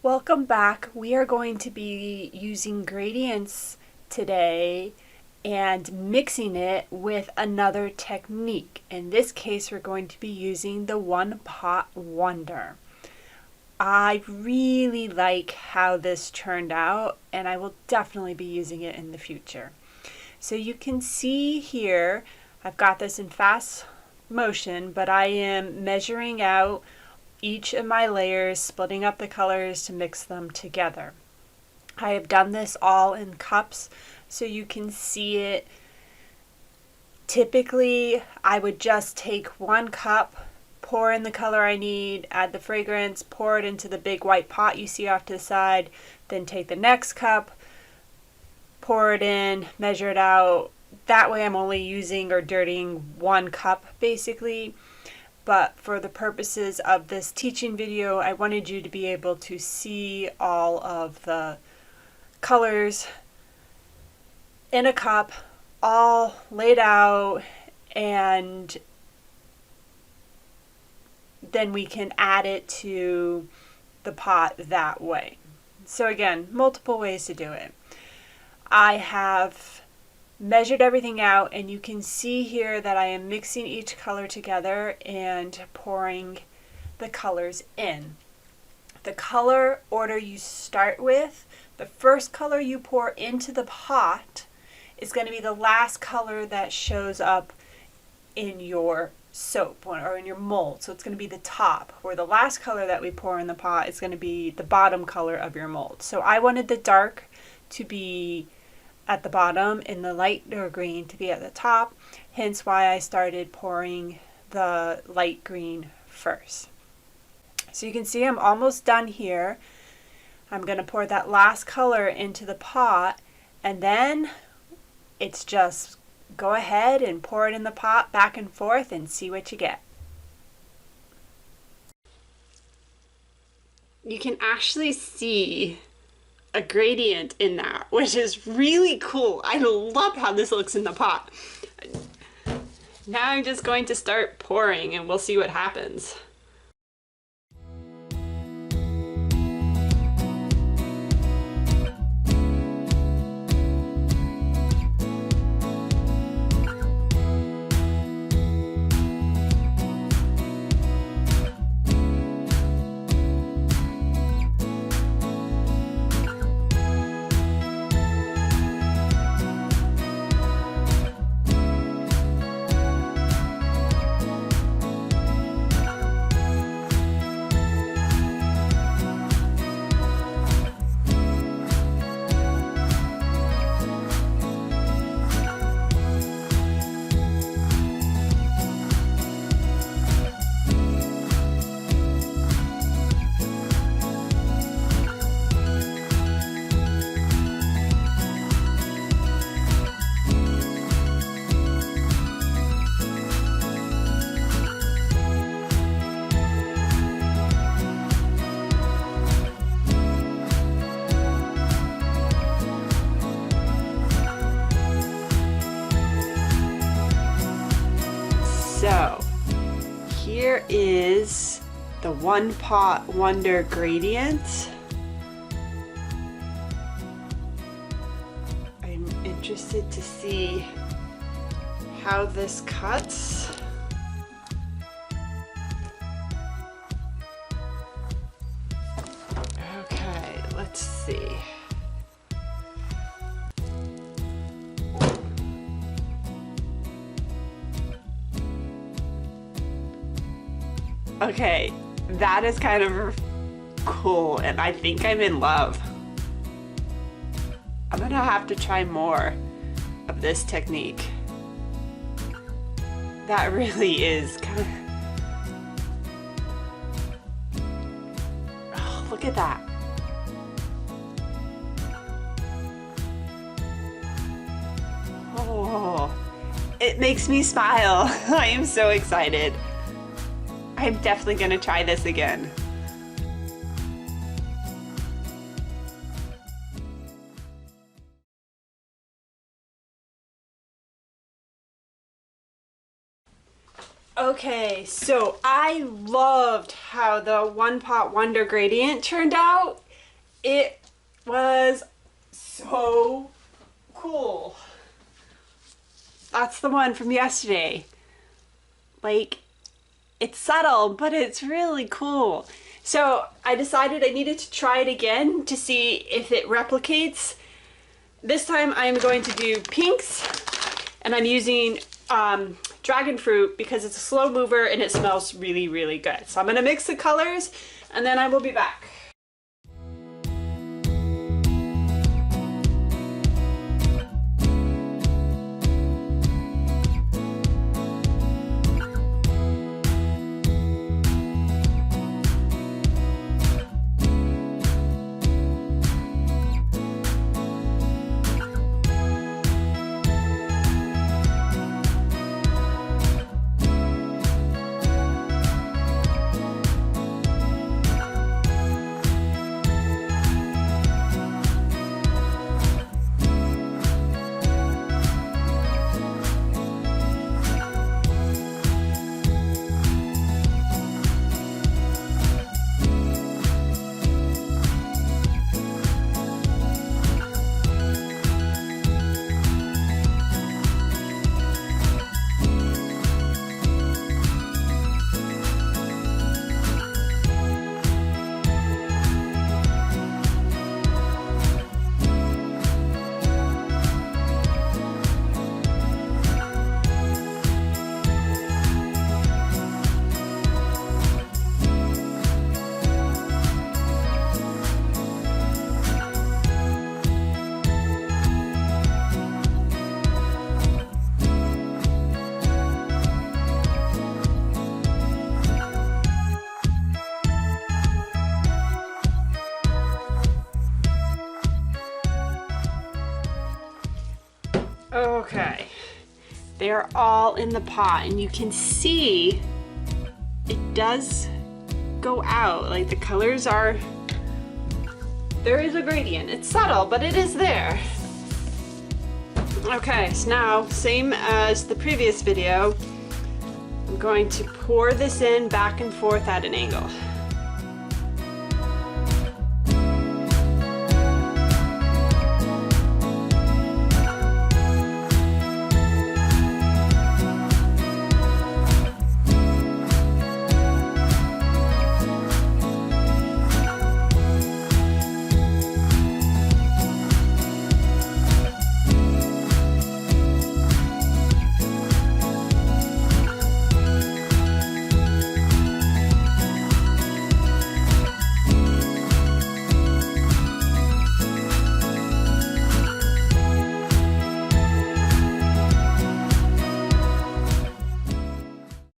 Welcome back. We are going to be using gradients today and mixing it with another technique. In this case, we're going to be using the one pot wonder. I really like how this turned out, and I will definitely be using it in the future. So you can see here, I've got this in fast motion, but I am measuring out each of my layers, splitting up the colors to mix them together. I have done this all in cups so you can see it. Typically, I would just take 1 cup, pour in the color I need, add the fragrance, pour it into the big white pot you see off to the side, then take the next cup, pour it in, measure it out. That way I'm only using or dirtying 1 cup basically. But for the purposes of this teaching video, I wanted you to be able to see all of the colors in a cup, all laid out, and then we can add it to the pot that way. So again, multiple ways to do it. I have measured everything out, and you can see here that I am mixing each color together and pouring the colors in. The color order you start with, the first color you pour into the pot is going to be the last color that shows up in your soap or in your mold. So it's going to be the top, where the last color that we pour in the pot is going to be the bottom color of your mold. So I wanted the dark to be at the bottom and the lighter green to be at the top, hence why I started pouring the light green first. So you can see I'm almost done here. I'm going to pour that last color into the pot, and then it's just go ahead and pour it in the pot back and forth and see what you get. You can actually see a gradient in that, which is really cool. I love how this looks in the pot. Now I'm just going to start pouring and we'll see what happens. So here is the one pot wonder gradient. I'm interested to see how this cuts. Okay, let's see. Okay, that is kind of cool, and I think I'm in love. I'm gonna have to try more of this technique. That really is kind of... Oh, look at that. Oh, it makes me smile. I am so excited. I'm definitely going to try this again. Okay, so I loved how the One Pot Wonder gradient turned out. It was so cool. That's the one from yesterday. Like, it's subtle, but it's really cool. So I decided I needed to try it again to see if it replicates. This time I'm going to do pinks, and I'm using dragon fruit because it's a slow mover and it smells really, really good. So I'm gonna mix the colors and then I will be back. Okay, they're all in the pot and you can see it does go out. Like the colors are, there is a gradient. It's subtle, but it is there. Okay, so now, same as the previous video, I'm going to pour this in back and forth at an angle.